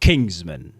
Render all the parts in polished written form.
Kingsman.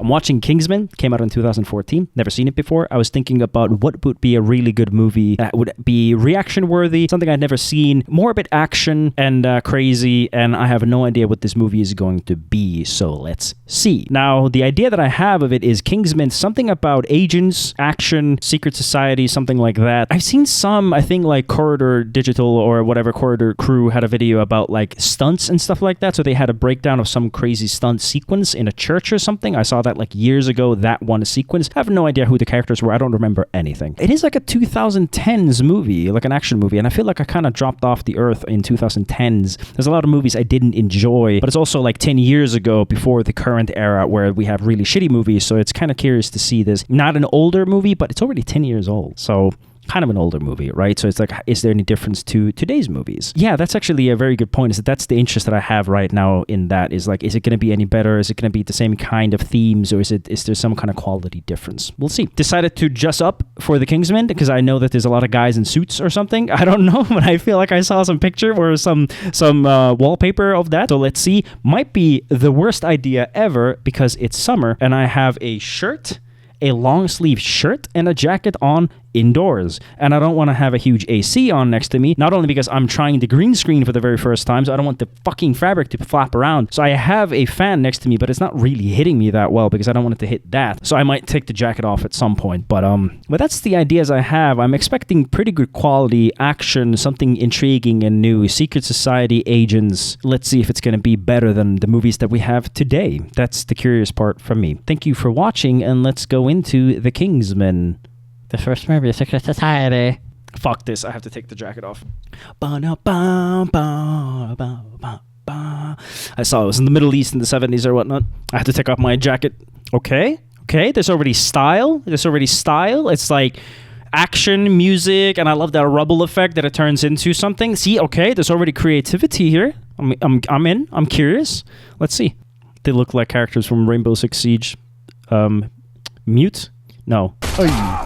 I'm watching Kingsman. Came out in 2014. Never seen it before. I was thinking about what would be a really good movie that would be reaction worthy, something I'd never seen, more a bit action and crazy, and I have no idea what this movie is going to be, so let's see. Now, the idea that I have of it is Kingsman, something about agents, action, secret society, something like that. I've seen some, I think like Corridor Digital or whatever, Corridor Crew had a video about like stunts and stuff like that, so they had a breakdown of some crazy stunt sequence in a church or something. I saw that like years ago, that one sequence. I have no idea who the characters were. I don't remember anything. It is like a 2010s movie, like an action movie, and I feel like I kind of dropped off the earth in 2010s. There's a lot of movies I didn't enjoy, but it's also like 10 years ago before the current era where we have really shitty movies, so it's kind of curious to see this. Not an older movie, but it's already 10 years old, so kind of an older movie, right? So it's like, is there any difference to today's movies? Yeah, that's actually a very good point. Is that's the interest that I have right now in that is like, is it going to be any better? Is it going to be the same kind of themes, or is there some kind of quality difference? We'll see. Decided to dress up for the Kingsman because I know that there's a lot of guys in suits or something. I don't know, but I feel like I saw some picture or some wallpaper of that. So let's see. Might be the worst idea ever because it's summer and I have a shirt, a long sleeve shirt, and a jacket on indoors, and I don't want to have a huge AC on next to me, not only because I'm trying the green screen for the very first time, so I don't want the fucking fabric to flap around. So I have a fan next to me, but it's not really hitting me that well because I don't want it to hit that. So I might take the jacket off at some point, but that's the ideas I have. I'm expecting pretty good quality action, something intriguing and new, secret society agents. Let's see if it's going to be better than the movies that we have today. That's the curious part from me. Thank you for watching, and let's go into The Kingsman. The first movie, Secret Society. Fuck this, I have to take the jacket off. I saw it was in the Middle East in the 70s or whatnot. I had to take off my jacket. Okay, there's already style. It's like action, music, and I love that rubble effect that it turns into something. See, okay, there's already creativity here. I'm in. I'm curious. Let's see. They look like characters from Rainbow Six Siege. Mute? No. Huh?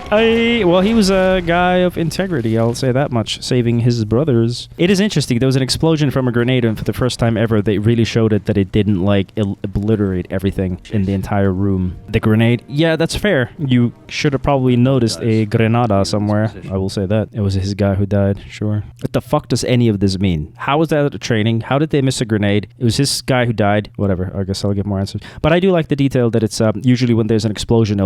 Well, he was a guy of integrity, I'll say that much, saving his brothers. It is interesting. There was an explosion from a grenade, and for the first time ever, they really showed it that it didn't, like, obliterate everything in the entire room. The grenade, yeah, that's fair. You should have probably noticed a grenada somewhere. I will say that. It was his guy who died, sure. What the fuck does any of this mean? How was that a training? How did they miss a grenade? It was his guy who died. Whatever, I guess I'll get more answers. But I do like the detail that it's, usually when there's an explosion,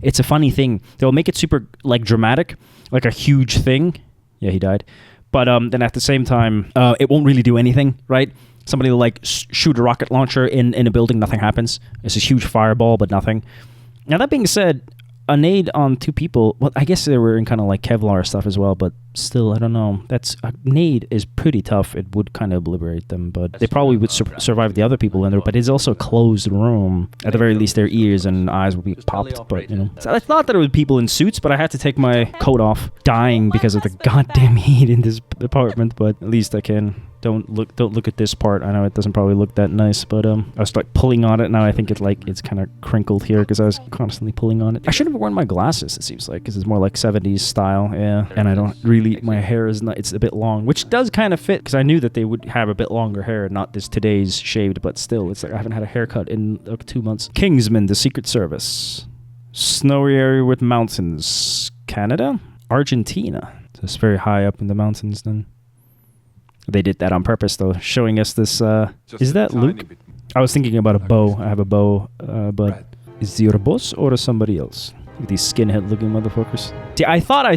it's a funny thing. They'll make it super like dramatic, like a huge thing. Yeah, he died. But then at the same time, it won't really do anything, right? Somebody will like shoot a rocket launcher in a building, nothing happens. It's a huge fireball, but nothing. Now that being said, a nade on two people, well, I guess they were in kind of like Kevlar stuff as well, but still, I don't know. A nade is pretty tough. It would kind of obliterate them, but they probably would survive the other people in there, but it's also a closed room. At the very least, their ears and eyes would be popped, but, you know. So I thought that it was people in suits, but I had to take my coat off, dying because of the goddamn heat in this apartment, but at least I can. Don't look at this part. I know it doesn't probably look that nice, but I was like pulling on it. Now I think it's kind of crinkled here because I was constantly pulling on it. I should have worn my glasses, it seems like, because it's more like 70s style, yeah. And I don't really, my hair is not, it's a bit long, which does kind of fit because I knew that they would have a bit longer hair, not this today's shaved, but still, it's like I haven't had a haircut in like 2 months. Kingsman, the Secret Service. Snowy area with mountains. Canada? Argentina. So it's very high up in the mountains then. They did that on purpose, though, showing us this. Is that Luke? I was thinking about a bow. I have a bow, but is it your boss or somebody else? These skinhead-looking motherfuckers. See, I thought I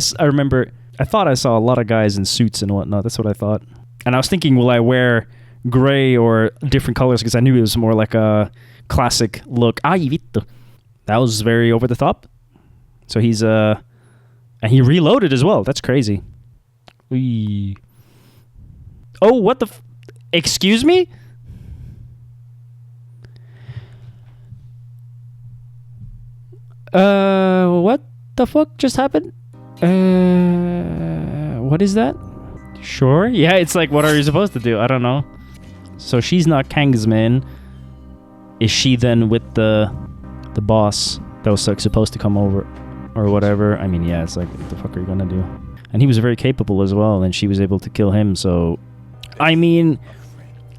saw a lot of guys in suits and whatnot. That's what I thought. And I was thinking, will I wear gray or different colors? Because I knew it was more like a classic look. That was very over the top. So he's and he reloaded as well. That's crazy. Wee. Oh, what the excuse me? What the fuck just happened? What is that? Sure. Yeah, it's like, what are you supposed to do? I don't know. So she's not Kingsman. Is she then with the boss that was like supposed to come over or whatever? I mean, yeah, it's like, what the fuck are you gonna do? And he was very capable as well, and she was able to kill him, so... I mean,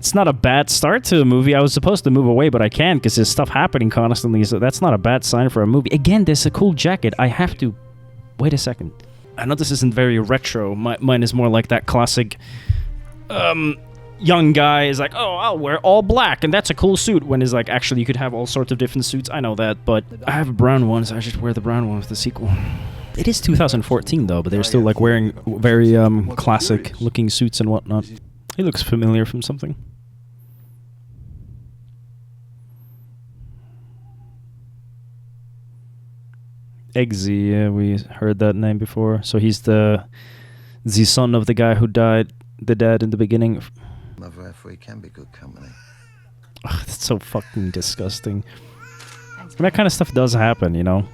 It's not a bad start to a movie. I was supposed to move away, but I can't because there's stuff happening constantly, so that's not a bad sign for a movie. Again, there's a cool jacket. I have to... Wait a second. I know this isn't very retro. Mine is more like that classic... young guy is like, oh, I'll wear all black, and that's a cool suit, when it's like, actually, you could have all sorts of different suits. I know that, but I have a brown one, so I should wear the brown one with the sequel. It is 2014, though, but they're still, like, wearing very classic-looking suits and whatnot. He looks familiar from something. Eggsy, yeah, we heard that name before. So he's the son of the guy who died, the dad in the beginning. Mother F3 can be good company. Ugh, that's so fucking disgusting. And that kind of stuff does happen, you know?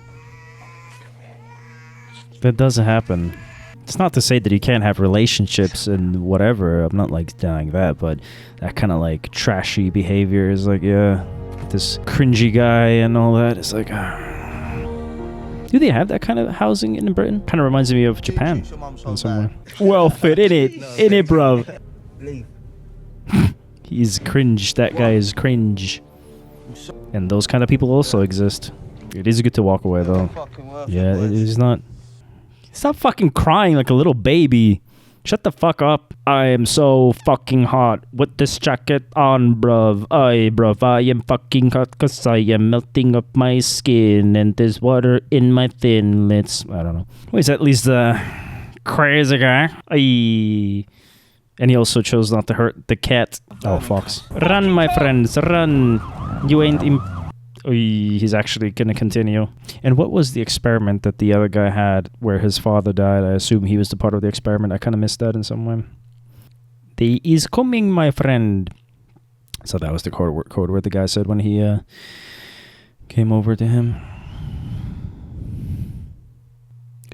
That does happen. It's not to say that you can't have relationships and whatever. I'm not, like, denying that, but that kind of, like, trashy behavior is like, yeah, this cringy guy and all that. It's like... Do they have that kind of housing in Britain? Kind of reminds me of Japan in some way. Well fit, innit, bro? He's cringe. That guy is cringe. And those kind of people also exist. It is good to walk away, though. Yeah, it is not. Stop fucking crying like a little baby. Shut the fuck up. I am so fucking hot with this jacket on, bruv. Bruv, I am fucking hot because I am melting up my skin and there's water in my thinlets. I don't know. Well, he's at least a crazy guy. Aye. And he also chose not to hurt the cat. Oh, fox. Run, my friends, run. You ain't he's actually gonna continue. And what was the experiment that the other guy had where his father died? I assume he was the part of the experiment. I kind of missed that in some way. They is coming, my friend. So that was the code word the guy said when he came over to him.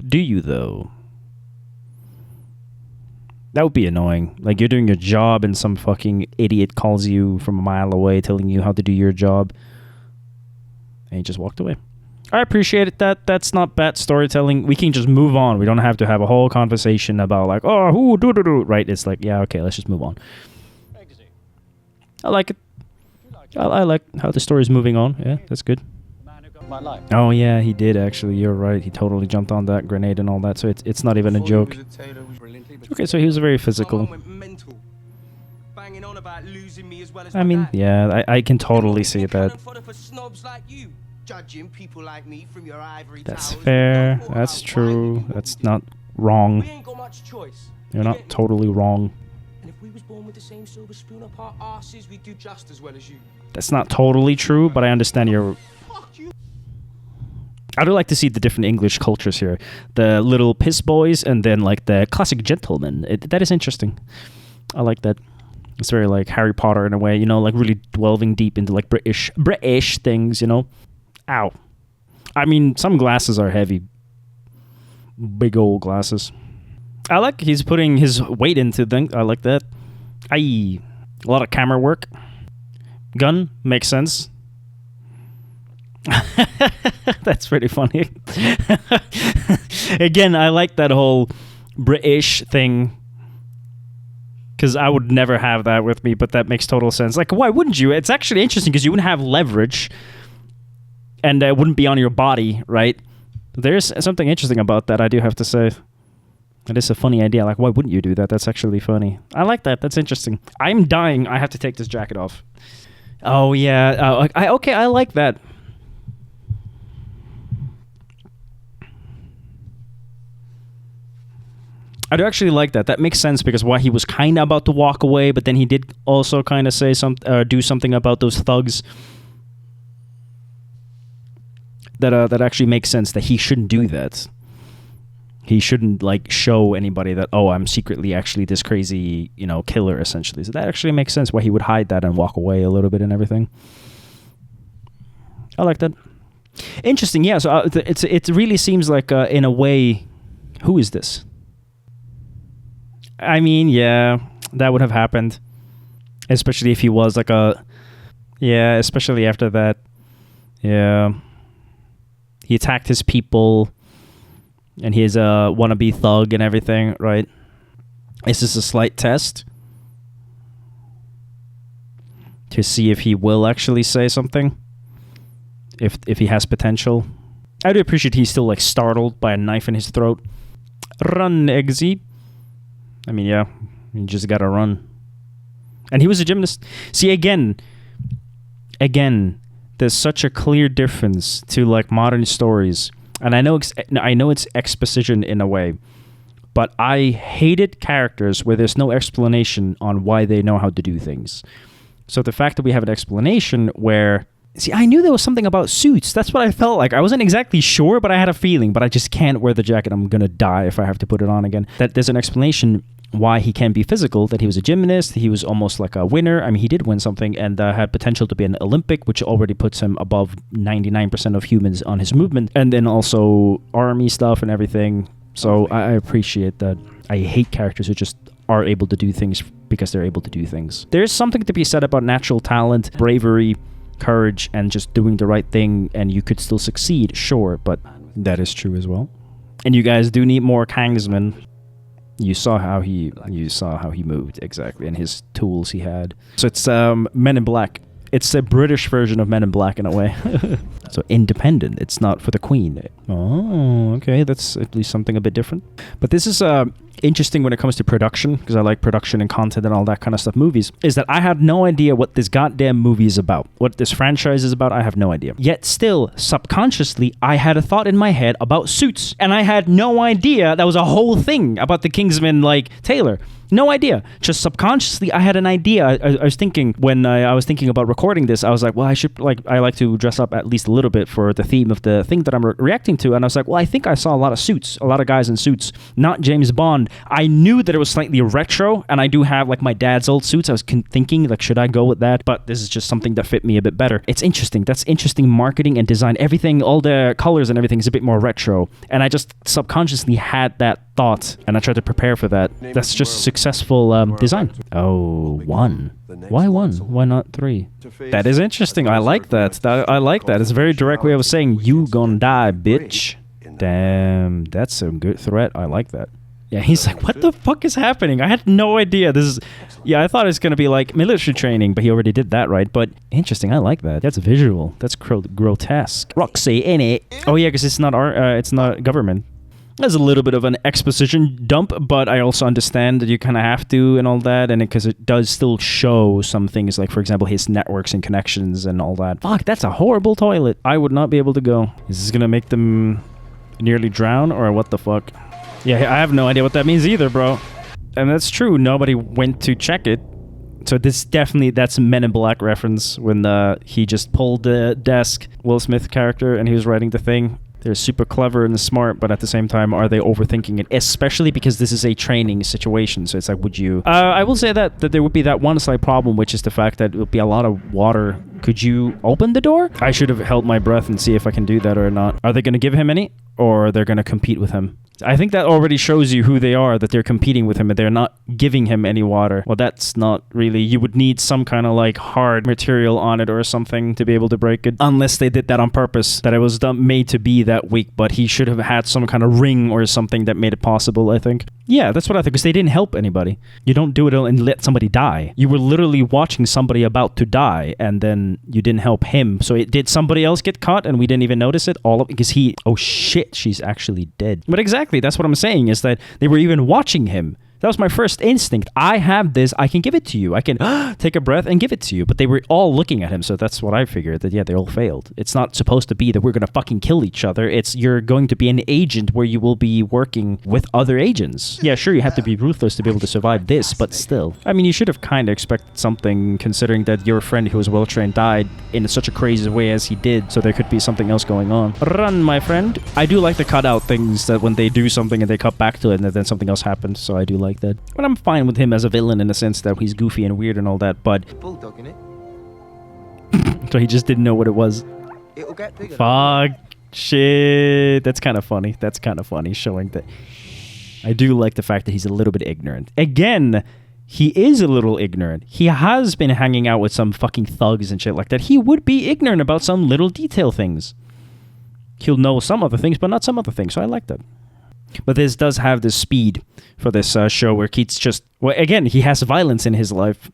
Do you, though? That would be annoying. Like, you're doing your job and some fucking idiot calls you from a mile away telling you how to do your job. And he just walked away. I appreciate it. That's not bad storytelling. We can just move on. We don't have to have a whole conversation about like, oh, who do. Right? It's like, yeah, okay, let's just move on. I like it. I like how the story's moving on. Yeah, that's good. Oh yeah, he did actually. You're right. He totally jumped on that grenade and all that. So it's not even a joke. Okay, so he was very physical. I mean, yeah, I can totally see that. That's fair. That's true. That's not wrong. You're not totally wrong. That's not totally true, but I understand your... I do like to see the different English cultures here. The little piss boys and then like the classic gentleman. That is interesting. I like that. It's very like Harry Potter in a way, you know, like really delving deep into like British things, you know. Ow. I mean, some glasses are heavy. Big old glasses. I like he's putting his weight into things. I like that. Aye. A lot of camera work. Gun makes sense. That's pretty funny. Again, I like that whole British thing. Because I would never have that with me, but that makes total sense. Like, why wouldn't you? It's actually interesting because you wouldn't have leverage and it wouldn't be on your body, right? There's something interesting about that, I do have to say. It is a funny idea. Like, why wouldn't you do that? That's actually funny. I like that. That's interesting. I'm dying. I have to take this jacket off. Oh, yeah. Okay, I like that. I do actually like that. That makes sense because why he was kind of about to walk away, but then he did also kind of say do something about those thugs. That actually makes sense that he shouldn't do that. He shouldn't like show anybody that, oh, I'm secretly actually this crazy, you know, killer essentially. So that actually makes sense why he would hide that and walk away a little bit and everything. I like that. Interesting. Yeah. So it really seems like in a way, who is this? I mean, yeah, that would have happened. Especially if he was like especially after that. Yeah. He attacked his people, and he's a wannabe thug and everything, right? Is this a slight test? to see if he will actually say something, if he has potential. I do appreciate he's still like startled by a knife in his throat. Run, Eggsy. I mean, yeah, you just gotta run. And he was a gymnast. See, again, there's such a clear difference to like modern stories. And I know it's exposition in a way, but I hated characters where there's no explanation on why they know how to do things. So the fact that we have an explanation where... See, I knew there was something about suits. That's what I felt like. I wasn't exactly sure, but I had a feeling. But I just can't wear the jacket. I'm going to die if I have to put it on again. That there's an explanation why he can be physical, that he was a gymnast, he was almost like a winner. I mean, he did win something and had potential to be an Olympic, which already puts him above 99% of humans on his movement. And then also army stuff and everything. So I appreciate that. I hate characters who just are able to do things because they're able to do things. There's something to be said about natural talent, bravery, courage, and just doing the right thing, and you could still succeed, sure, but that is true as well. And you guys do need more Kingsman. You saw how he moved, exactly, and his tools he had. So it's Men in Black. It's a British version of Men in Black in a way. So independent. It's not for the Queen. Oh, okay. That's at least something a bit different. But this is interesting when it comes to production, because I like production and content and all that kind of stuff. Movies, is that I had no idea what this goddamn movie is about. What this franchise is about, I have no idea. Yet still, subconsciously, I had a thought in my head about Suits. And I had no idea that was a whole thing about the Kingsman, like, Taylor. No idea. Just subconsciously, I had an idea. I was thinking, when I was thinking about recording this, I was like, well, I like to dress up at least a little bit for the theme of the thing that I'm reacting to. And I was like, well, I think I saw a lot of suits, a lot of guys in suits, not James Bond. I knew that it was slightly retro, and I do have like my dad's old suits. I was thinking, like, should I go with that? But this is just something that fit me a bit better. It's interesting. That's interesting marketing and design. Everything, all the colors and everything is a bit more retro. And I just subconsciously had that thought, and I tried to prepare for that. That's just successful design. Oh, 1. Why 1? Why not 3? That is interesting. I like that. I like that. It's a very direct way of saying, you gonna die, bitch. Damn, that's a good threat. I like that. Yeah, he's like, what the fuck is happening? I had no idea. This is... Yeah, I thought it was going to be like military training, but he already did that, right? But interesting, I like that. That's visual. That's grotesque. Roxy, innit? Oh yeah, because it's not government. There's a little bit of an exposition dump, but I also understand that you kind of have to and all that, and because it does still show some things, like, for example, his networks and connections and all that. Fuck, that's a horrible toilet. I would not be able to go. Is this going to make them nearly drown, or what the fuck? Yeah, I have no idea what that means either, bro. And that's true. Nobody went to check it. So that's Men in Black reference when he just pulled the desk, Will Smith character, and he was writing the thing. They're super clever and smart, but at the same time, are they overthinking it? Especially because this is a training situation. So it's like, would you... I will say that there would be that one slight problem, which is the fact that it would be a lot of water. Could you open the door? I should have held my breath and see if I can do that or not. Are they going to give him any? Or they're going to compete with him? I think that already shows you who they are, that they're competing with him and they're not giving him any water. Well, that's not really... You would need some kind of like hard material on it or something to be able to break it. Unless they did that on purpose, that it was made to be that weak, but he should have had some kind of ring or something that made it possible, I think. Yeah, that's what I think, because they didn't help anybody. You don't do it and let somebody die. You were literally watching somebody about to die, and then you didn't help him. So did somebody else get caught and we didn't even notice it? Because he... Oh shit, she's actually dead. But exactly, that's what I'm saying, is that they were even watching him. That was my first instinct. I have this. I can give it to you. I can take a breath and give it to you. But they were all looking at him, so that's what I figured, that, yeah, they all failed. It's not supposed to be that we're going to fucking kill each other. It's you're going to be an agent where you will be working with other agents. Yeah, sure, you have to be ruthless to be able to survive this, but still. I mean, you should have kind of expected something, considering that your friend who was well-trained died in such a crazy way as he did, so there could be something else going on. Run, my friend. I do like the cutout things, that when they do something and they cut back to it and then something else happens, so I do like that. But I'm fine with him as a villain in the sense that he's goofy and weird and all that, but... Bulldog in it. So he just didn't know what it was. It'll get bigger. Fuck. Shit. That's kind of funny. That's kind of funny, showing that... I do like the fact that he's a little bit ignorant. Again, he is a little ignorant. He has been hanging out with some fucking thugs and shit like that. He would be ignorant about some little detail things. He'll know some other things, but not some other things, so I like that. But this does have this speed for this show where Keats just... Well, again, he has violence in his life.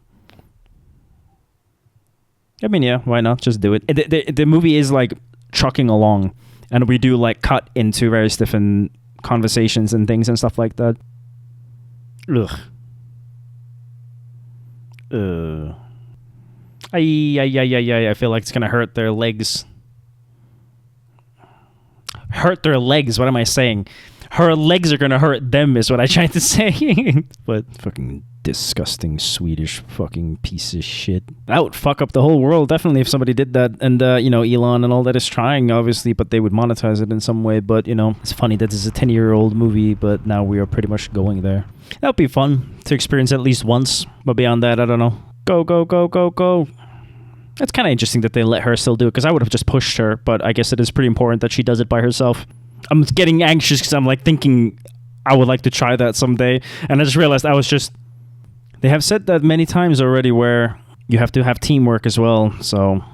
I mean, yeah, why not? Just do it. The movie is like trucking along, and we do like cut into various different conversations and things and stuff like that. Ugh. I feel like it's gonna hurt their legs. Hurt their legs? What am I saying? Her legs are gonna hurt them is what I tried to say. But fucking disgusting Swedish fucking piece of shit. That would fuck up the whole world, definitely, if somebody did that. And, you know, Elon and all that is trying, obviously, but they would monetize it in some way. But, you know, it's funny that this is a 10-year-old movie, but now we are pretty much going there. That would be fun to experience at least once. But beyond that, I don't know. Go, go, go, go, go. It's kind of interesting that they let her still do it, because I would have just pushed her, but I guess it is pretty important that she does it by herself. I'm getting anxious because I'm like thinking I would like to try that someday, and I just realized I was just... They have said that many times already where you have to have teamwork as well, so...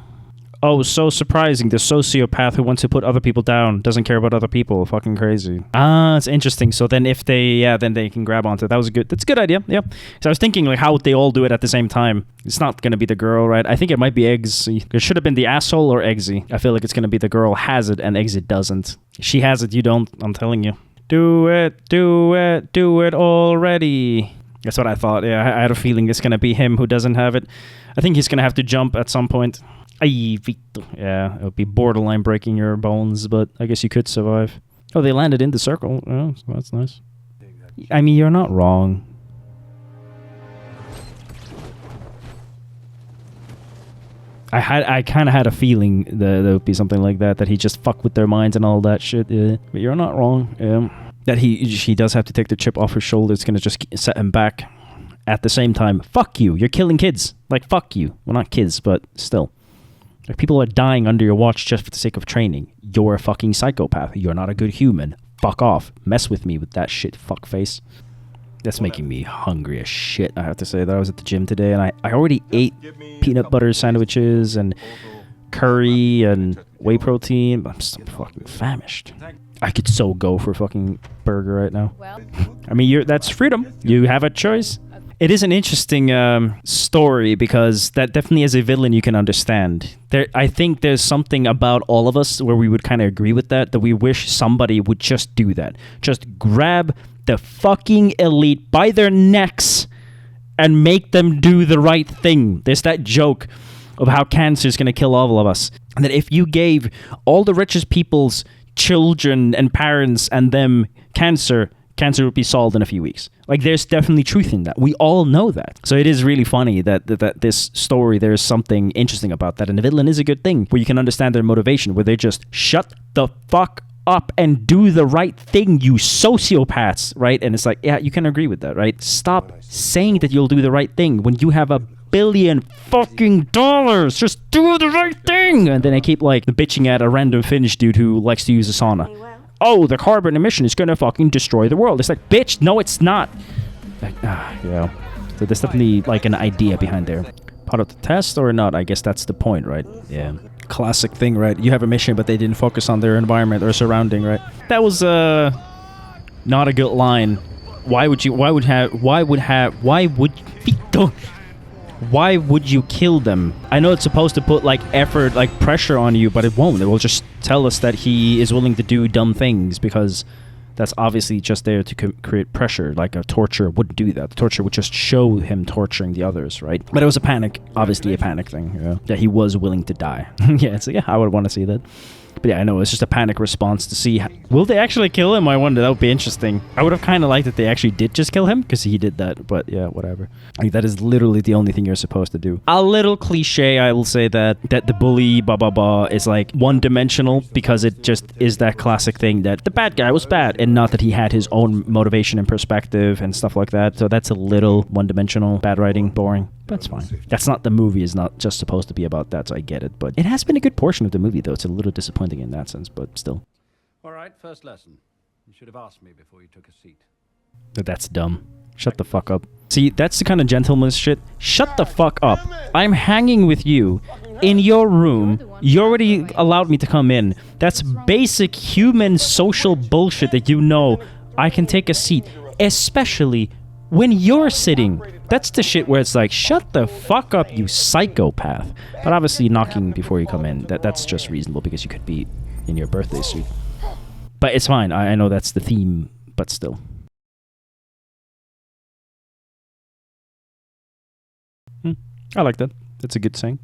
Oh, so surprising. The sociopath who wants to put other people down doesn't care about other people. Fucking crazy. Ah, it's interesting. So then if they... Yeah, then they can grab onto it. That was a good... That's a good idea, yeah. So I was thinking, like, how would they all do it at the same time? It's not going to be the girl, right? I think it might be Eggsy. It should have been the asshole or Eggsy. I feel like it's going to be the girl has it and Eggsy doesn't. She has it, you don't. I'm telling you. Do it, do it, do it already. That's what I thought. Yeah, I had a feeling it's going to be him who doesn't have it. I think he's going to have to jump at some point. Yeah, it would be borderline breaking your bones, but I guess you could survive. Oh, they landed in the circle. Oh, so that's nice. I mean, you're not wrong. I kind of had a feeling that there would be something like that he just fucked with their minds and all that shit. Yeah. But you're not wrong. Yeah. That he does have to take the chip off his shoulder. It's going to just set him back. At the same time, fuck you. You're killing kids. Like, fuck you. Well, not kids, but still. Like, people are dying under your watch just for the sake of training. You're a fucking psychopath. You're not a good human. Fuck off. Mess with me with that shit, fuckface. That's making me hungry as shit, I have to say. That I was at the gym today, and I already ate peanut butter sandwiches and curry and whey protein, but I'm still fucking famished. I could so go for a fucking burger right now. I mean, that's freedom. You have a choice. It is an interesting story, because that definitely as a villain you can understand. I think there's something about all of us where we would kind of agree with that we wish somebody would just do that. Just grab the fucking elite by their necks and make them do the right thing. There's that joke of how cancer is going to kill all of us. And that if you gave all the richest people's children and parents and them cancer would be solved in a few weeks. Like, there's definitely truth in that. We all know that. So it is really funny that this story, there's something interesting about that. And the villain is a good thing, where you can understand their motivation, where they just shut the fuck up and do the right thing, you sociopaths, right? And it's like, yeah, you can agree with that, right? Stop saying that you'll do the right thing when you have $1 billion fucking dollars. Just do the right thing. And then I keep like bitching at a random Finnish dude who likes to use a sauna. Oh, the carbon emission is gonna fucking destroy the world. It's like, bitch, no, it's not. Like, yeah. So there's definitely like an idea behind there. Part of the test or not? I guess that's the point, right? Yeah. Classic thing, right? You have a mission, but they didn't focus on their environment or surrounding, right? That was not a good line. Why would you kill them? I know it's supposed to put like effort, like pressure on you, but it won't. It will just tell us that he is willing to do dumb things, because that's obviously just there to create pressure. Like a torture wouldn't do that. The torture would just show him torturing the others, right? But it was a panic, obviously a panic thing. Yeah, that he was willing to die. Yeah, I would want to see that. But yeah, I know, it's just a panic response to see, will they actually kill him? I wonder, that would be interesting. I would have kind of liked that they actually did just kill him, because he did that, but yeah, whatever. Like, that is literally the only thing you're supposed to do. A little cliche, I will say that the bully, is like one-dimensional, because it just is that classic thing that the bad guy was bad, and not that he had his own motivation and perspective and stuff like that. So that's a little one-dimensional, bad writing, boring. That's fine. That's not, the movie is not just supposed to be about that, so I get it. But it has been a good portion of the movie, though. It's a little disappointing in that sense, but still. All right, first lesson. You should have asked me before you took a seat. That's dumb. Shut the fuck up. See, that's the kind of gentleman's shit. Shut the fuck up. I'm hanging with you in your room. You already allowed me to come in. That's basic human social bullshit that you know I can take a seat, especially when you're sitting, that's the shit where it's like, shut the fuck up, you psychopath. But obviously knocking before you come in, that's just reasonable because you could be in your birthday suit. But it's fine. I know that's the theme, but still. I like that. That's a good saying.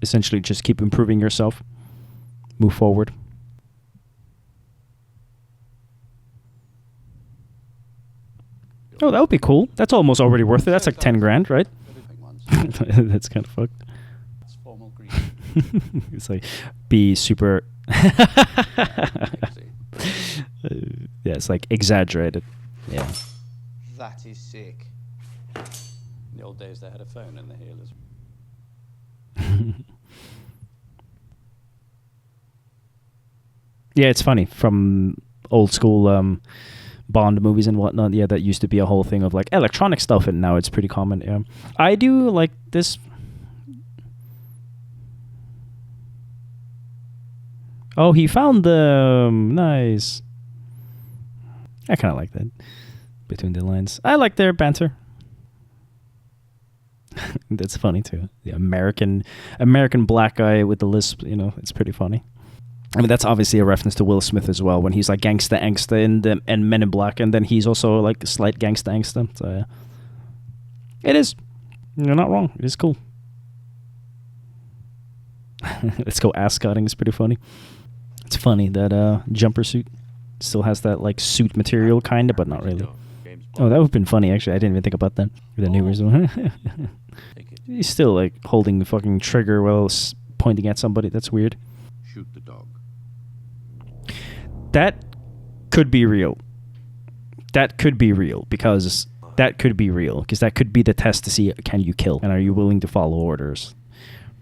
Essentially, just keep improving yourself. Move forward. Oh, that would be cool. That's almost already worth it. That's like 10 grand, right? That's kind of fucked. It's formal greeting. It's like, be super... yeah, it's like exaggerated. Yeah. That is sick. In the old days, they had a phone in the heelers. Yeah, it's funny. From old school Bond movies and whatnot, yeah, that used to be a whole thing of like electronic stuff, and now it's pretty common. Yeah, I do like this. Oh, he found them. Nice. I kind of like that. Between the lines. I like their banter. That's funny too. The American black guy with the lisp, you know, it's pretty funny. I mean, that's obviously a reference to Will Smith as well, when he's like gangsta angsta in Men in Black, and then he's also like a slight gangsta angsta. So yeah. It is. You're not wrong. It is cool. Let's go ass cutting. It's pretty funny. It's funny that jumper suit still has that like suit material kind of, but not really. Oh, that would have been funny actually. I didn't even think about that. The new one. He's still like holding the fucking trigger while pointing at somebody. That's weird. Shoot the dog. That could be real. That could be real because that could be the test to see, can you kill and are you willing to follow orders.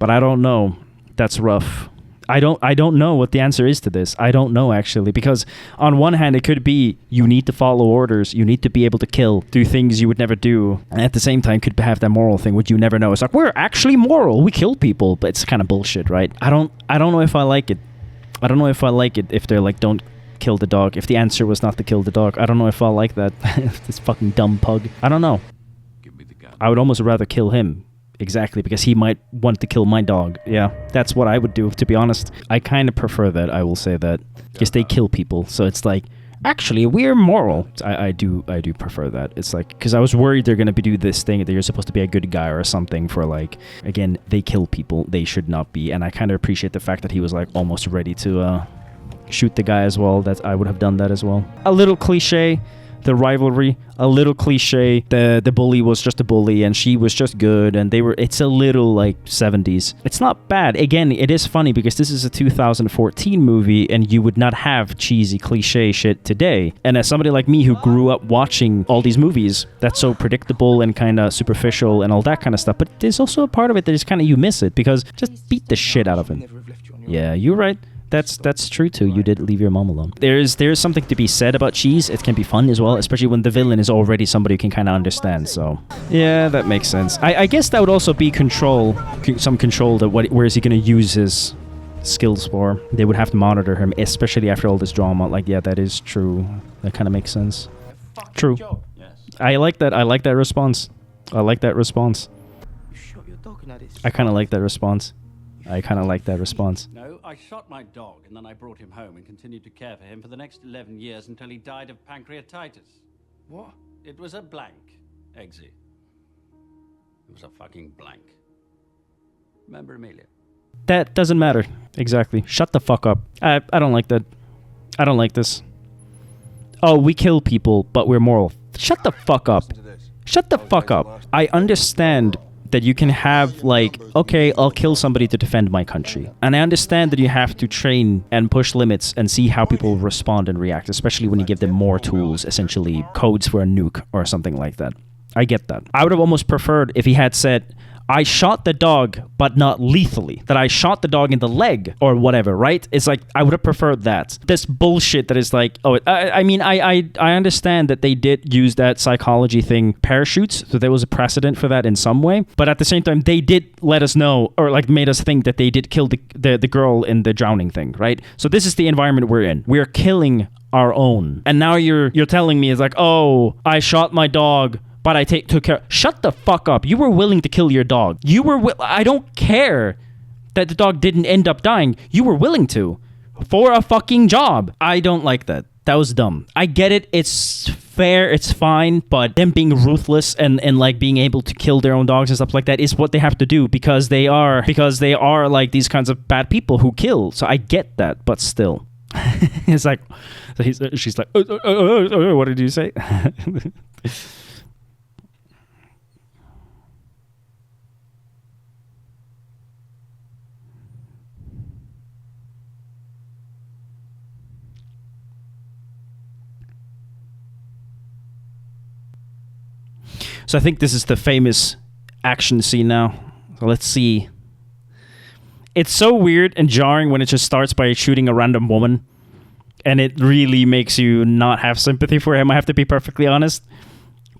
But I don't know. That's rough. I don't know what the answer is to this. I don't know actually, because on one hand it could be you need to follow orders, you need to be able to kill, do things you would never do, and at the same time could have that moral thing which you never know. It's like, we're actually moral, we kill people, but it's kind of bullshit, right? I don't know if I like it. I don't know if I like it if they're like, don't kill the dog. If the answer was not to kill the dog, I don't know if I like that. This fucking dumb pug. I don't know. Give me the gun. I would almost rather kill him. Exactly, because he might want to kill my dog. Yeah, that's what I would do, to be honest. I kind of prefer that, I will say that. Because they kill people, so it's like, actually, we're moral. I do prefer that. It's like, because I was worried they're going to do this thing that you're supposed to be a good guy or something for like, again, they kill people. They should not be. And I kind of appreciate the fact that he was like almost ready to shoot the guy as well. That I would have done that as well. A little cliche. The rivalry, a little cliche. The bully was just a bully and she was just good, and it's a little like 70s. It's not bad. Again, it is funny because this is a 2014 movie and you would not have cheesy cliche shit today. And as somebody like me who grew up watching all these movies, that's so predictable and kind of superficial and all that kind of stuff, but there's also a part of it that is kind of, you miss it because just beat the shit out of him. Yeah, you're right. That's true too. You did leave your mom alone. There's something to be said about cheese. It can be fun as well, especially when the villain is already somebody who can kind of understand. So yeah, that makes sense. I guess that would also be some control that where is he going to use his skills for. They would have to monitor him, especially after all this drama. Like, yeah, that is true. That kind of makes sense. True. Yes. I like that. I like that response. You shot your dog in that. I kind of like that response. No, I shot my dog and then I brought him home and continued to care for him for the next 11 years until he died of pancreatitis. What? It was a blank, Eggsy. It was a fucking blank. Remember Amelia? That doesn't matter. Exactly. Shut the fuck up. I don't like that. I don't like this. Oh, we kill people, but we're moral. Shut the fuck up. Shut the fuck up. I understand that you can have like, okay, I'll kill somebody to defend my country. And I understand that you have to train and push limits and see how people respond and react, especially when you give them more tools, essentially codes for a nuke or something like that. I get that. I would have almost preferred if he had said, I shot the dog, but not lethally. That I shot the dog in the leg or whatever, right? It's like, I would have preferred that. This bullshit that is like, oh, I understand that they did use that psychology thing, parachutes, so there was a precedent for that in some way. But at the same time, they did let us know, or like made us think that they did kill the girl in the drowning thing, right? So this is the environment we're in. We're killing our own. And now you're telling me it's like, oh, I shot my dog, but I took care. Shut the fuck up. You were willing to kill your dog. I don't care that the dog didn't end up dying. You were willing to. For a fucking job. I don't like that. That was dumb. I get it. It's fair. It's fine. But them being ruthless and like being able to kill their own dogs and stuff like that is what they have to do because they are like these kinds of bad people who kill. So I get that. But still. It's like, she's like, what did you say? So I think this is the famous action scene now. So let's see. It's so weird and jarring when it just starts by shooting a random woman. And it really makes you not have sympathy for him, I have to be perfectly honest.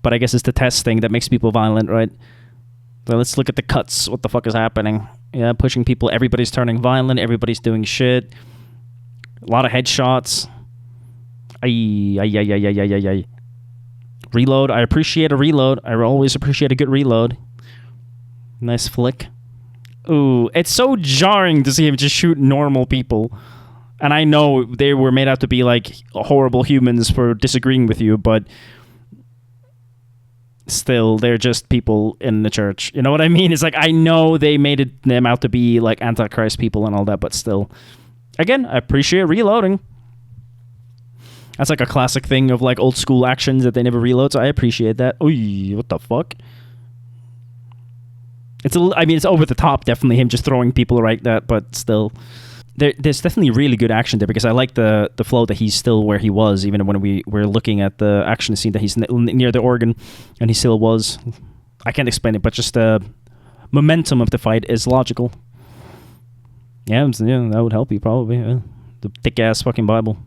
But I guess it's the test thing that makes people violent, right? So let's look at the cuts. What the fuck is happening? Yeah, pushing people. Everybody's turning violent. Everybody's doing shit. A lot of headshots. Ay. Reload. I appreciate a reload. I always appreciate a good reload. Nice flick. Ooh, it's so jarring to see him just shoot normal people. And I know they were made out to be like horrible humans for disagreeing with you, but still, they're just people in the church. You know what I mean? It's like, I know they made them out to be like Antichrist people and all that, but still. Again, I appreciate reloading. That's like a classic thing of like old school actions that they never reload, so I appreciate that. Ooh, what the fuck? It's over the top, definitely, him just throwing people like that, but still. There's definitely really good action there because I like the flow that he's still where he was, even when we were looking at the action scene that he's near the organ, and he still was. I can't explain it, but just the momentum of the fight is logical. Yeah, that would help you probably. Yeah. The thick-ass fucking Bible.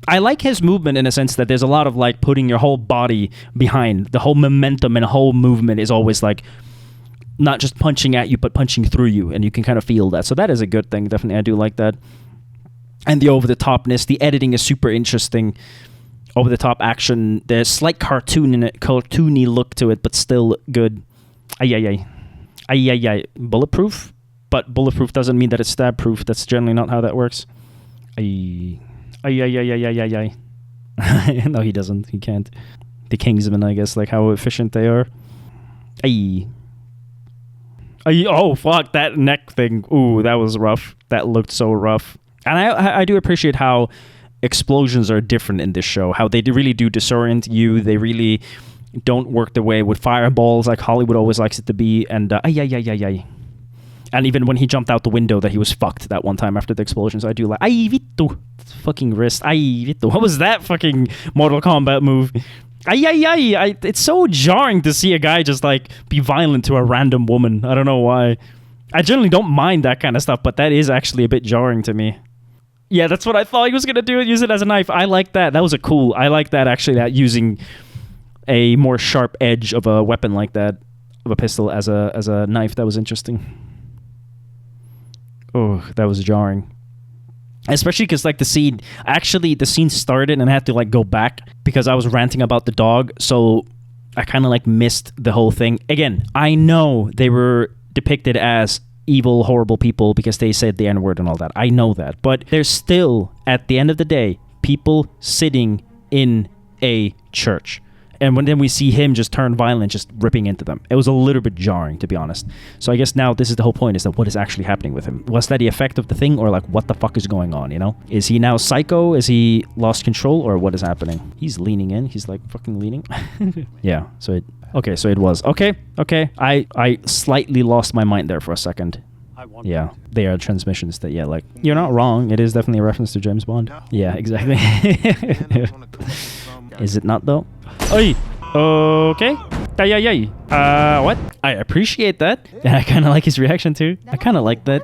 I like his movement in a sense that there's a lot of like putting your whole body behind. The whole momentum and whole movement is always like not just punching at you, but punching through you, and you can kind of feel that. So that is a good thing. Definitely, I do like that. And the over-the-topness, the editing is super interesting. Over-the-top action. There's slight cartoony look to it, but still good. Bulletproof? But bulletproof doesn't mean that it's stab-proof. That's generally not how that works. No, he doesn't. He can't. The Kingsman, I guess, like how efficient they are. Oh, fuck, that neck thing. Ooh, that was rough. That looked so rough. And I do appreciate how explosions are different in this show. How they really do disorient you. They really don't work the way with fireballs like Hollywood always likes it to be. And And even when he jumped out the window that he was fucked that one time after the explosions, I do like, ay, vittu. Fucking wrist. Ay, vittu. What was that fucking Mortal Kombat move? Ay. It's so jarring to see a guy just like be violent to a random woman. I don't know why. I generally don't mind that kind of stuff, but that is actually a bit jarring to me. Yeah, that's what I thought he was going to do, use it as a knife. I like that. That was I like that actually, that using a more sharp edge of a weapon like that, of a pistol as a knife. That was interesting. Oh, that was jarring. Especially because like the scene started and I had to like go back because I was ranting about the dog. So I kind of like missed the whole thing. Again, I know they were depicted as evil, horrible people because they said the N-word and all that. I know that. But there's still, at the end of the day, people sitting in a church. And then we see him just turn violent, just ripping into them. It was a little bit jarring, to be honest. So I guess now this is the whole point, is that what is actually happening with him? Was that the effect of the thing, or like what the fuck is going on, you know? Is he now psycho? Is he lost control, or what is happening? He's leaning in. He's like fucking leaning. Yeah, so it was. Okay. I slightly lost my mind there for a second. Yeah, they are transmissions that, yeah, like, you're not wrong. It is definitely a reference to James Bond. Yeah, exactly. Is it not, though? Oi! Okay. Ay, ay, ay. What? I appreciate that. And I kind of like his reaction too. I kind of like that.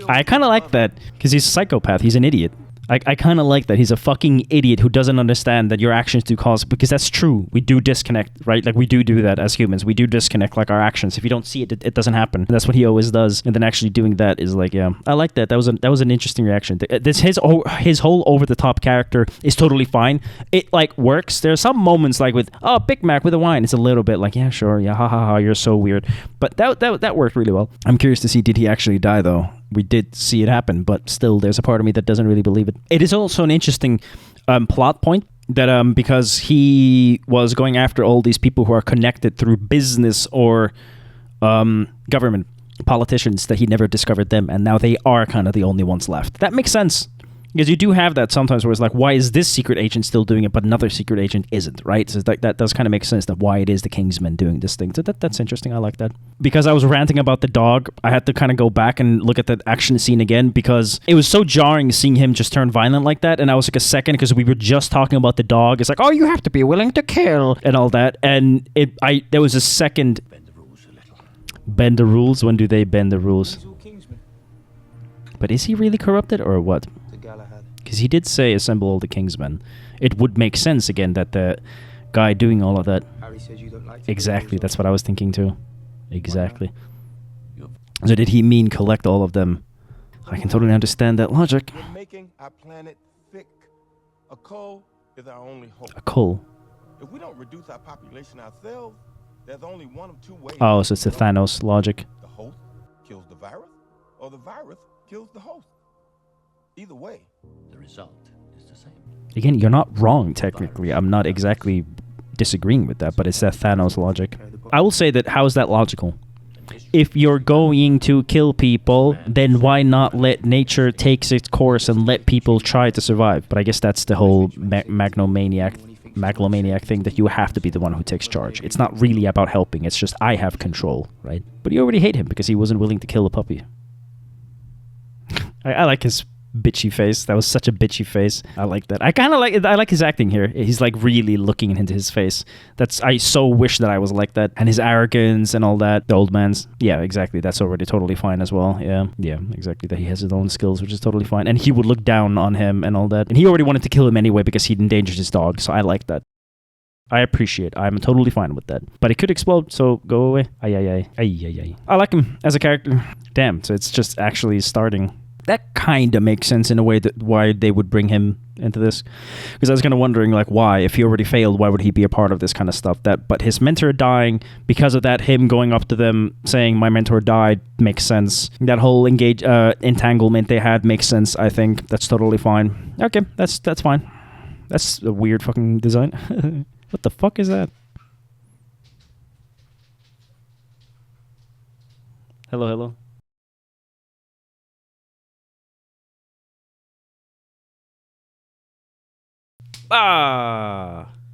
I kind of like that because he's a psychopath. He's an idiot. I kind of like that. He's a fucking idiot who doesn't understand that your actions do cause, because that's true. We do disconnect, right? Like we do that as humans. We do disconnect like our actions. If you don't see it, it doesn't happen. And that's what he always does. And then actually doing that is like, yeah, I like that. That was an interesting reaction. This his whole over the top character is totally fine. It like works. There are some moments like with Big Mac with a wine. It's a little bit like, yeah, sure, yeah, ha ha ha, you're so weird. But that worked really well. I'm curious to see, did he actually die though? We did see it happen, but still there's a part of me that doesn't really believe it. It is also an interesting plot point that because he was going after all these people who are connected through business or government, politicians, that he never discovered them, and now they are kind of the only ones left. That makes sense. Because you do have that sometimes where it's like, why is this secret agent still doing it, but another secret agent isn't, right? So that does kind of make sense, that why it is the Kingsman doing this thing. So that's interesting. I like that. Because I was ranting about the dog, I had to kind of go back and look at that action scene again, because it was so jarring seeing him just turn violent like that. And I was like a second, because we were just talking about the dog. It's like, oh, you have to be willing to kill and all that. And there was a second. Bend the rules a little. Bend the rules? When do they bend the rules? But is he really corrupted or what? Because he did say assemble all the Kingsmen. It would make sense again that the guy doing all of that. Harry says you don't like Exactly, that's what I was thinking too. Exactly. So did he mean collect all of them? I can totally understand that logic. We're making our planet thick. A coal is our only hope. A coal. If we don't reduce our population ourselves, there's only one of two ways. Oh, so it's the Thanos logic. The host kills the virus, or the virus kills the host. Either way, The result is the same. Again, you're not wrong technically. I'm not exactly disagreeing with that, but it's that Thanos logic. I will say that, how is that logical? If you're going to kill people, then why not let nature take its course and let people try to survive? But I guess that's the whole megalomaniac thing, that you have to be the one who takes charge. It's not really about helping. It's just I have control, right? But you already hate him because he wasn't willing to kill a puppy. I like his bitchy face. That was such a bitchy face. I like that. I kind of like it. I like his acting here. He's like really looking into his face. I so wish that I was like that. And his arrogance and all that. The old man's. Yeah, exactly. That's already totally fine as well. Yeah, exactly. That he has his own skills, which is totally fine. And he would look down on him and all that. And he already wanted to kill him anyway because he'd endangered his dog. So I like that. I appreciate. I'm totally fine with that. But it could explode, so go away. Ay. I like him as a character. Damn, so it's just actually starting. That kind of makes sense in a way that why they would bring him into this. Because I was kind of wondering, like, why? If he already failed, why would he be a part of this kind of stuff? But his mentor dying, because of that, him going up to them saying, my mentor died, makes sense. That whole entanglement they had makes sense, I think. That's totally fine. Okay, that's fine. That's a weird fucking design. What the fuck is that? Hello.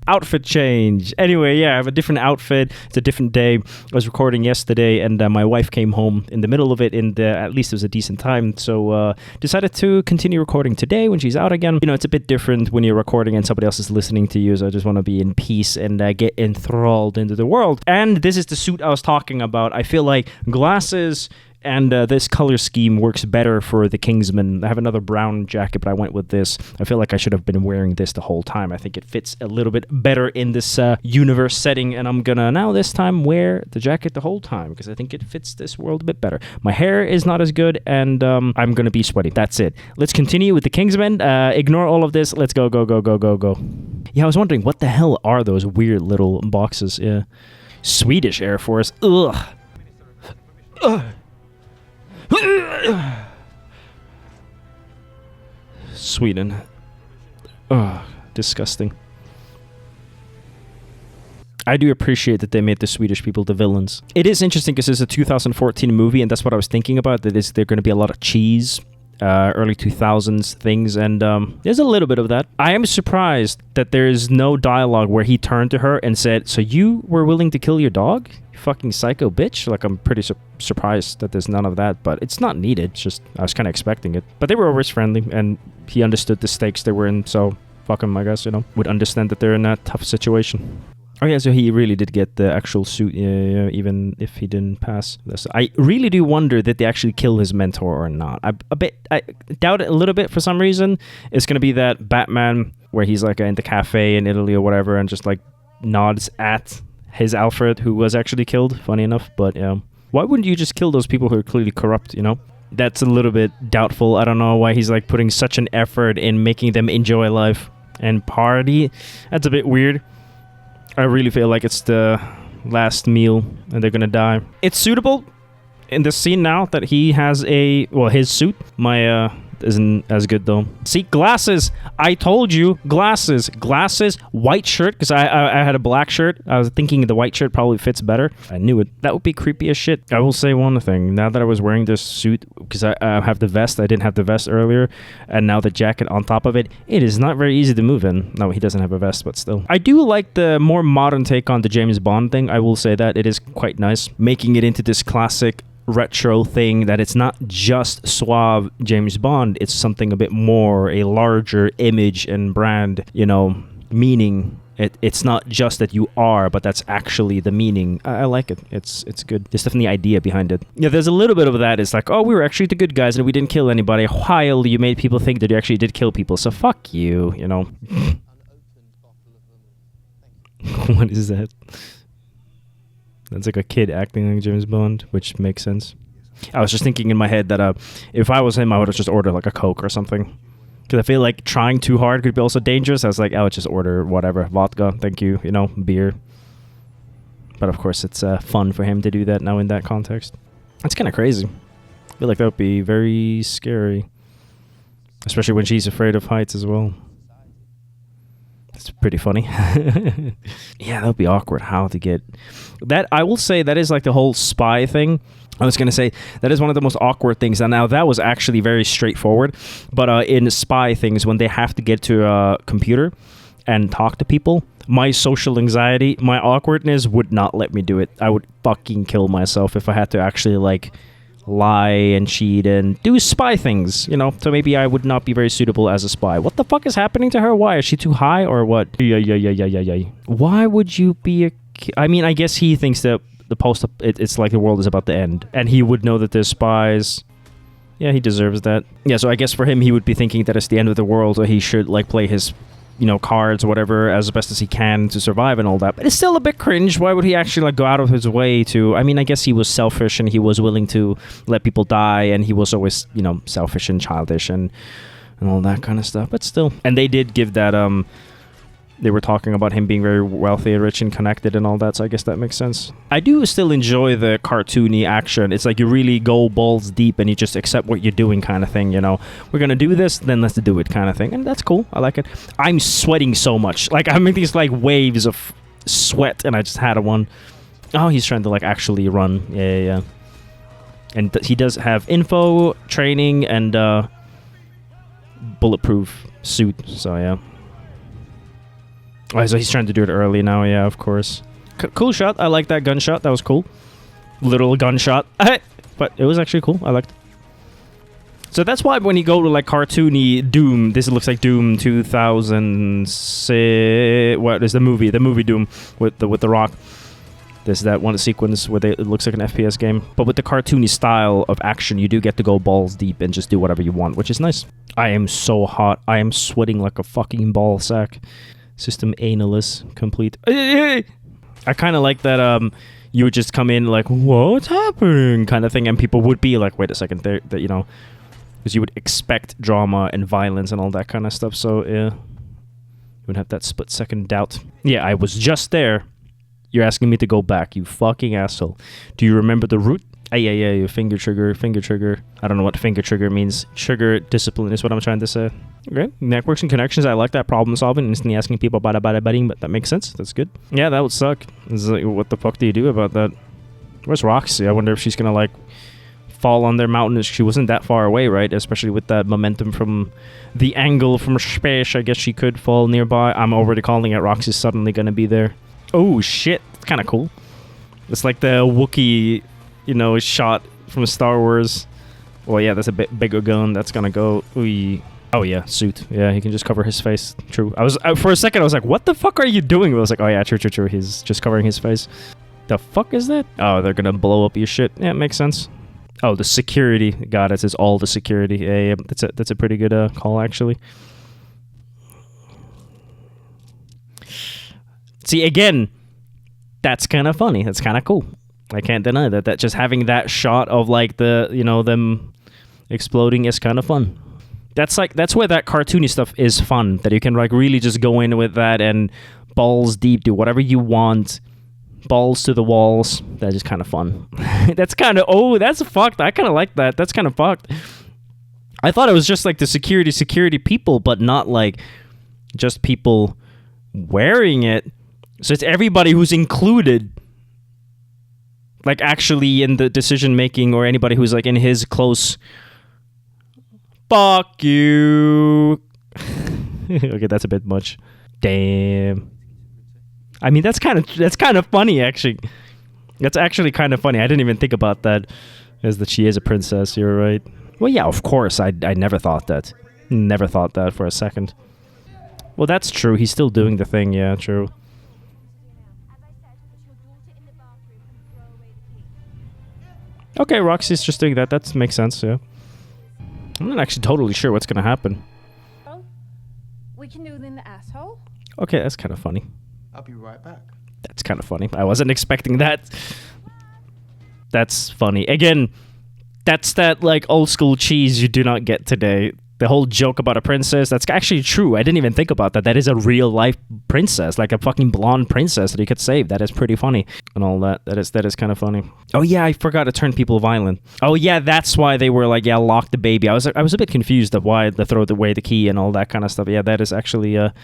Outfit change. Anyway, yeah, I have a different outfit. It's a different day. I was recording yesterday, and my wife came home in the middle of it, and at least it was a decent time, so decided to continue recording today when she's out again. You know, it's a bit different when you're recording and somebody else is listening to you, so I just want to be in peace and get enthralled into the world. And this is the suit I was talking about. I feel like glasses and this color scheme works better for the Kingsman. I have another brown jacket, but I went with this. I feel like I should have been wearing this the whole time. I think it fits a little bit better in this universe setting, and I'm gonna now this time wear the jacket the whole time because I think it fits this world a bit better. My hair is not as good, and I'm gonna be sweaty. That's it. Let's continue with the Kingsman. Ignore all of this. Let's go. Yeah, I was wondering, what the hell are those weird little boxes? Yeah. Swedish Air Force. Ugh. Sweden. Ugh, disgusting. I do appreciate that they made the Swedish people the villains. It is interesting because it's a 2014 movie, and that's what I was thinking about. That is, there going to be a lot of cheese, early 2000s things, and there's a little bit of that. I am surprised that there is no dialogue where he turned to her and said, "So you were willing to kill your dog? You fucking psycho bitch." Like, I'm pretty surprised that there's none of that, but it's not needed. It's just, I was kind of expecting it. But they were always friendly, and he understood the stakes they were in, so fuck him, I guess, you know. Would understand that they're in a tough situation. Oh yeah, so he really did get the actual suit, yeah, even if he didn't pass this. I really do wonder that they actually kill his mentor or not. I doubt it a little bit for some reason. It's gonna be that Batman where he's like in the cafe in Italy or whatever and just like nods at his Alfred who was actually killed, funny enough. But yeah, why wouldn't you just kill those people who are clearly corrupt, you know? That's a little bit doubtful. I don't know why he's like putting such an effort in making them enjoy life and party. That's a bit weird. I really feel like it's the last meal and they're gonna die. It's suitable in this scene now that he has his suit. My isn't as good though. See, glasses. I told you, glasses, white shirt, because I had a black shirt. I was thinking the white shirt probably fits better. I knew it. That would be creepy as shit. I will say one thing. Now that I was wearing this suit, because I have the vest, I didn't have the vest earlier, and now the jacket on top of it, it is not very easy to move in. No, he doesn't have a vest, but still. I do like the more modern take on the James Bond thing. I will say that. It is quite nice. Making it into this classic retro thing that it's not just suave James Bond, it's something a bit more, a larger image and brand, you know, meaning. It's not just that you are, but that's actually the meaning. I like it. It's good. There's definitely idea behind it. Yeah, there's a little bit of that. It's like, oh, we were actually the good guys and we didn't kill anybody, while you made people think that you actually did kill people. So fuck you, you know. What is that? That's like a kid acting like James Bond, which makes sense. I was just thinking in my head that if I was him, I would have just ordered like a Coke or something. Because I feel like trying too hard could be also dangerous. I was like, I would just order whatever. Vodka, thank you. You know, beer. But of course, it's fun for him to do that now in that context. That's kind of crazy. I feel like that would be very scary. Especially when she's afraid of heights as well. It's pretty funny. Yeah, that would be awkward. How to get that? I will say that is like the whole spy thing. I was going to say that is one of the most awkward things. And now that was actually very straightforward. But in spy things, when they have to get to a computer and talk to people, my social anxiety, my awkwardness would not let me do it. I would fucking kill myself if I had to actually like lie and cheat and do spy things, you know. So maybe I would not be very suitable as a spy. What the fuck is happening to her? Why is she too high or what? Yeah. Why would you be I mean, I guess he thinks that the it's like the world is about to end, and he would know that there's spies. Yeah, he deserves that. Yeah, so I guess for him, he would be thinking that it's the end of the world, so he should like play his, you know, cards or whatever as best as he can to survive and all that. But it's still a bit cringe. Why would he actually like go out of his way to? I mean, I guess he was selfish and he was willing to let people die, and he was always, you know, selfish and childish and all that kind of stuff. But still, and they did give that they were talking about him being very wealthy and rich and connected and all that, so I guess that makes sense. I do still enjoy the cartoony action. It's like you really go balls deep and you just accept what you're doing kind of thing, you know. We're gonna do this, then let's do it kind of thing. And that's cool. I like it. I'm sweating so much. Like, I'm making these like waves of sweat, and I just had one. Oh, he's trying to like actually run. Yeah. And he does have info, training, and bulletproof suit, so yeah. Oh, so he's trying to do it early now, yeah, of course. Cool shot. I like that gunshot. That was cool. Little gunshot. But it was actually cool. I liked it. So that's why when you go to like cartoony Doom, this looks like Doom 2006. What is the movie? The movie Doom with the Rock. There's that one sequence where it looks like an FPS game. But with the cartoony style of action, you do get to go balls deep and just do whatever you want, which is nice. I am so hot. I am sweating like a fucking ball sack. System analyst complete. I kind of like that you would just come in like, what's happening kind of thing, and people would be like, wait a second, that, you know, because you would expect drama and violence and all that kind of stuff. So yeah, you would have that split second doubt. Yeah, I was just there. You're asking me to go back, you fucking asshole. Do you remember the route? Yeah, finger trigger. I don't know what finger trigger means. Trigger discipline is what I'm trying to say. Okay, networks and connections. I like that problem solving. Instantly asking people about betting, but that makes sense. That's good. Yeah, that would suck. It's like, what the fuck do you do about that? Where's Roxy? I wonder if she's gonna like fall on their mountain. She wasn't that far away, right? Especially with that momentum from the angle from space. I guess she could fall nearby. I'm already calling it. Roxy's suddenly gonna be there. Oh shit, it's kind of cool. It's like the Wookiee, you know, shot from Star Wars. Well, yeah, that's a bit bigger gun. That's gonna go. Ooh. Oh yeah, suit. Yeah, he can just cover his face. True. For a second I was like, what the fuck are you doing? But I was like, oh yeah, true. He's just covering his face. The fuck is that? Oh, they're gonna blow up your shit. Yeah, it makes sense. Oh, the security. God, it is all the security. Yeah, that's a pretty good call actually. See, again, that's kind of funny. That's kind of cool. I can't deny that. That just having that shot of like the, you know, them exploding is kind of fun. That's where that cartoony stuff is fun. That you can like really just go in with that and balls deep, do whatever you want, balls to the walls. That is kind of fun. That's kind of, oh, that's fucked. I kind of like that. That's kind of fucked. I thought it was just like the security people, but not like just people wearing it. So it's everybody who's included, like actually in the decision making, or anybody who's like in his close. Fuck you. Okay, that's a bit much. Damn. I mean, that's kind of funny actually. That's actually kind of funny. I didn't even think about that, as that she is a princess. You're right. Well, yeah, of course. I never thought that. Never thought that for a second. Well, that's true. He's still doing the thing. Yeah, true. Okay, Roxy's just doing that. That makes sense, yeah. I'm not actually totally sure what's gonna happen. We can do it in the asshole. Okay, that's kind of funny. I'll be right back. That's kind of funny. I wasn't expecting that. That's funny. Again, that's that like old school cheese you do not get today. The whole joke about a princess, that's actually true. I didn't even think about that. That is a real life princess, like a fucking blonde princess that you could save. That is pretty funny and all that. That is kind of funny. Oh yeah, I forgot to turn people violent. Oh yeah, that's why they were like, yeah, lock the baby. I was a bit confused of why they throw away the key and all that kind of stuff. Yeah, that is actually a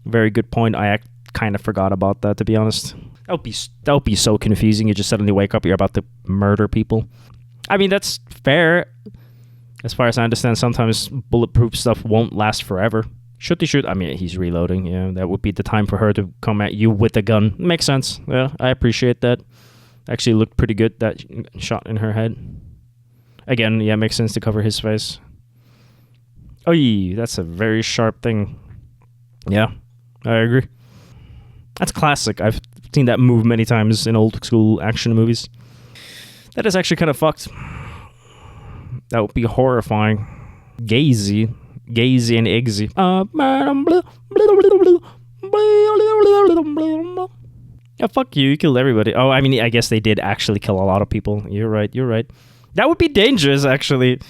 very good point. I kind of forgot about that, to be honest. That would be so confusing. You just suddenly wake up, you're about to murder people. I mean, that's fair. As far as I understand, sometimes bulletproof stuff won't last forever. Should he shoot? I mean, he's reloading. Yeah, that would be the time for her to come at you with a gun. Makes sense. Yeah, I appreciate that. Actually looked pretty good, that shot in her head. Again, yeah, makes sense to cover his face. Oh, yeah, that's a very sharp thing. Yeah, I agree. That's classic. I've seen that move many times in old school action movies. That is actually kind of fucked. That would be horrifying. Gazy and eggsy. Yeah, fuck you. You killed everybody. Oh, I mean, I guess they did actually kill a lot of people. You're right. That would be dangerous, actually.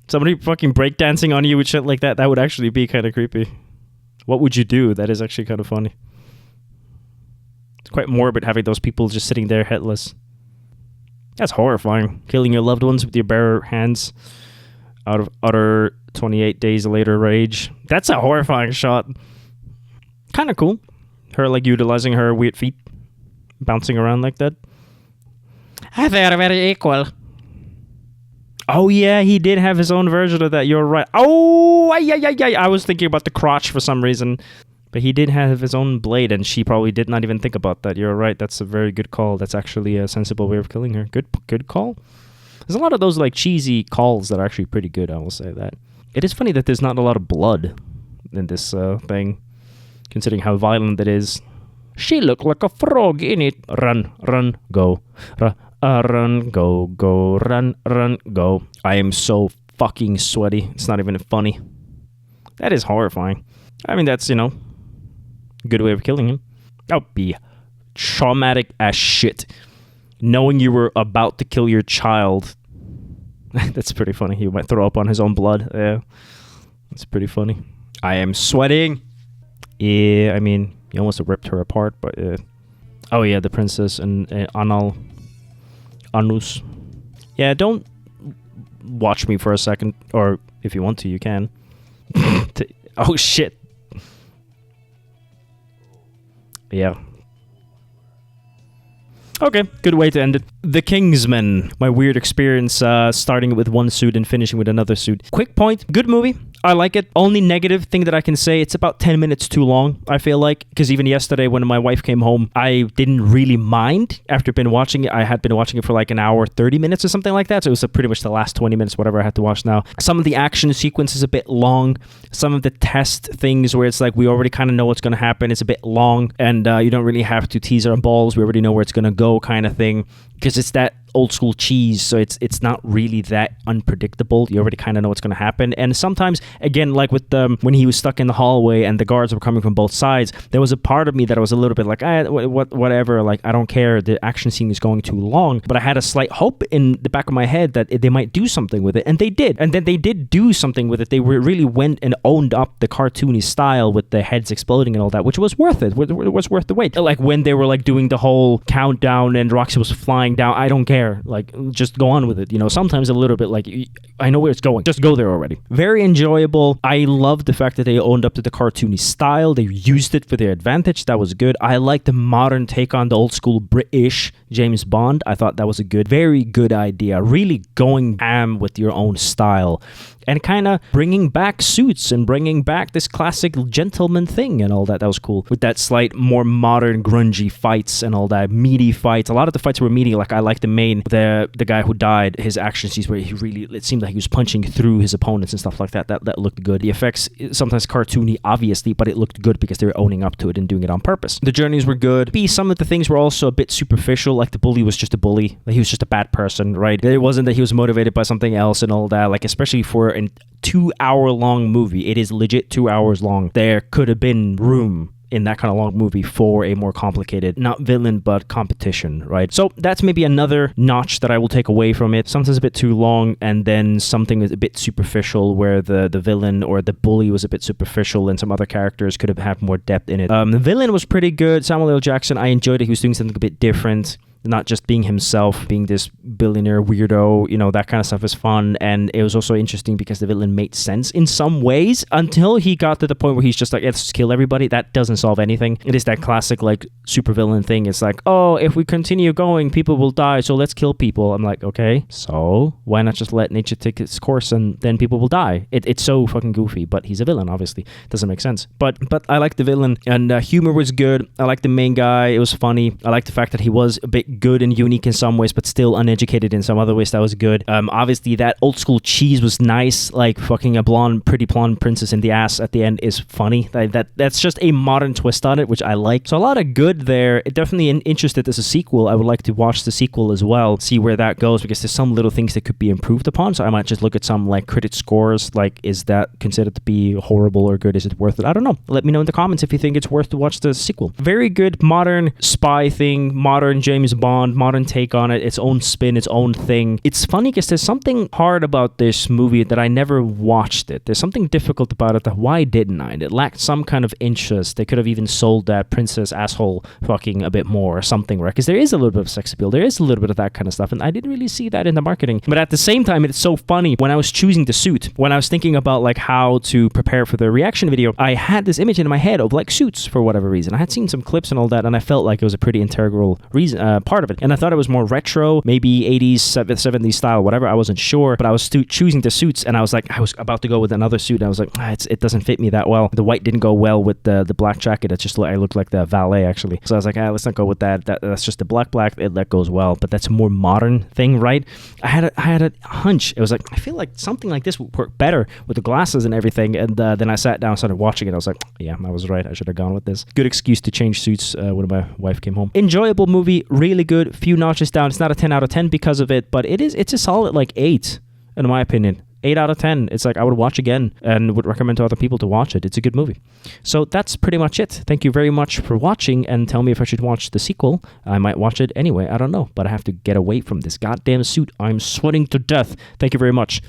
Somebody fucking breakdancing on you with shit like that. That would actually be kind of creepy. What would you do? That is actually kind of funny. It's quite morbid having those people just sitting there headless. That's horrifying. Killing your loved ones with your bare hands out of utter 28 days later rage. That's a horrifying shot. Kind of cool. Her like utilizing her weird feet. Bouncing around like that. They are very equal. Oh yeah, he did have his own version of that. You're right. Oh, I was thinking about the crotch for some reason. But he did have his own blade, and she probably did not even think about that. You're right. That's a very good call. That's actually a sensible way of killing her. Good call. There's a lot of those like cheesy calls that are actually pretty good. I will say that. It is funny that there's not a lot of blood in this thing, considering how violent it is. She looked like a frog in it. Run, go. Run, go. Run, go. I am so fucking sweaty. It's not even funny. That is horrifying. I mean, that's, good way of killing him. That would be traumatic as shit. Knowing you were about to kill your child. That's pretty funny. He might throw up on his own blood. Yeah. That's pretty funny. I am sweating. Yeah, I mean, he almost ripped her apart, but oh yeah, the princess and Anus. Yeah, don't watch me for a second. Or if you want to, you can. Oh shit. Yeah. Okay, good way to end it. The Kingsman. My weird experience starting with one suit and finishing with another suit. Quick point. Good movie. I like it. Only negative thing that I can say, it's about 10 minutes too long, I feel like. Because even yesterday when my wife came home, I didn't really mind after been watching it. I had been watching it for like an hour, 30 minutes or something like that. So it was pretty much the last 20 minutes, whatever I had to watch now. Some of the action sequence is a bit long. Some of the test things where it's like we already kind of know what's going to happen. It's a bit long and you don't really have to tease our balls. We already know where it's going to go kind of thing. Because it's that old school cheese, so it's not really that unpredictable. You already kind of know what's going to happen. And sometimes, again, like with when he was stuck in the hallway and the guards were coming from both sides, there was a part of me that was a little bit like, whatever, like I don't care. The action scene is going too long. But I had a slight hope in the back of my head that they might do something with it, and they did. And then they did do something with it. They really went and owned up the cartoony style with the heads exploding and all that, which was worth it. It was worth the wait. Like when they were like doing the whole countdown and Roxy was flying down, I don't care. Like, just go on with it. You know, sometimes a little bit like, I know where it's going. Just go there already. Very enjoyable. I love the fact that they owned up to the cartoony style. They used it for their advantage. That was good. I like the modern take on the old school British James Bond. I thought that was a very good idea. Really going ham with your own style. And kind of bringing back suits and bringing back this classic gentleman thing and all that. That was cool. With that slight, more modern, grungy fights and all that. Meaty fights. A lot of the fights were meaty. Like, I like the guy who died, his action scenes where it seemed like he was punching through his opponents and stuff like that. That looked good. The effects, sometimes cartoony, obviously, but it looked good because they were owning up to it and doing it on purpose. The journeys were good. Some of the things were also a bit superficial. Like, the bully was just a bully. Like, he was just a bad person, right? It wasn't that he was motivated by something else and all that. Like, especially for a 2-hour-long movie. It is legit 2 hours long. There could have been room in that kind of long movie for a more complicated, not villain, but competition, right? So that's maybe another notch that I will take away from it. Sometimes a bit too long, and then something that's a bit superficial where the villain or the bully was a bit superficial and some other characters could have had more depth in it. The villain was pretty good. Samuel L. Jackson, I enjoyed it. He was doing something a bit different. Not just being himself, being this billionaire weirdo, you know, that kind of stuff is fun. And it was also interesting because the villain made sense in some ways until he got to the point where he's just like, let's just kill everybody. That doesn't solve anything. It is that classic, like, supervillain thing. It's like, oh, if we continue going, people will die, so let's kill people. I'm like, okay, so why not just let nature take its course and then people will die? It's so fucking goofy, but he's a villain, obviously. Doesn't make sense. But I like the villain, and humor was good. I like the main guy. It was funny. I like the fact that he was a bit good and unique in some ways, but still uneducated in some other ways. That was good. Obviously, that old school cheese was nice. Like, fucking a pretty blonde princess in the ass at the end is funny. That's just a modern twist on it, which I like. So a lot of good there. It definitely interested as a sequel. I would like to watch the sequel as well, see where that goes, because there's some little things that could be improved upon. So I might just look at some like critic scores. Like, is that considered to be horrible or good? Is it worth it? I don't know. Let me know in the comments if you think it's worth to watch the sequel. Very good modern spy thing, modern James Bond, modern take on it, its own spin, its own thing. It's funny because there's something hard about this movie that I never watched it. There's something difficult about it that why didn't I? It lacked some kind of interest. They could have even sold that princess asshole fucking a bit more or something, right? Because there is a little bit of sex appeal. There is a little bit of that kind of stuff, and I didn't really see that in the marketing. But at the same time, it's so funny. When I was choosing the suit, when I was thinking about like how to prepare for the reaction video, I had this image in my head of like suits for whatever reason. I had seen some clips and all that, and I felt like it was a pretty integral part of it. And I thought it was more retro, maybe 80s, 70s style, whatever. I wasn't sure, but I was choosing the suits, and I was about to go with another suit, and I was like, it doesn't fit me that well. The white didn't go well with the black jacket. I looked like the valet, actually. So I was like, let's not go with that. That's just the black. That goes well, but that's a more modern thing, right? I had a hunch. It was like, I feel like something like this would work better with the glasses and everything, and then I sat down and started watching it. I was like, yeah, I was right. I should have gone with this. Good excuse to change suits when my wife came home. Enjoyable movie, really good. Few notches down. It's not a 10 out of 10 because of it, but it's a solid like 8 in my opinion. 8 out of 10. It's like I would watch again and would recommend to other people to watch it. It's a good movie. So that's pretty much it. Thank you very much for watching, and tell me if I should watch the sequel. I might watch it anyway. I don't know, but I have to get away from this goddamn suit. I'm sweating to death. Thank you very much.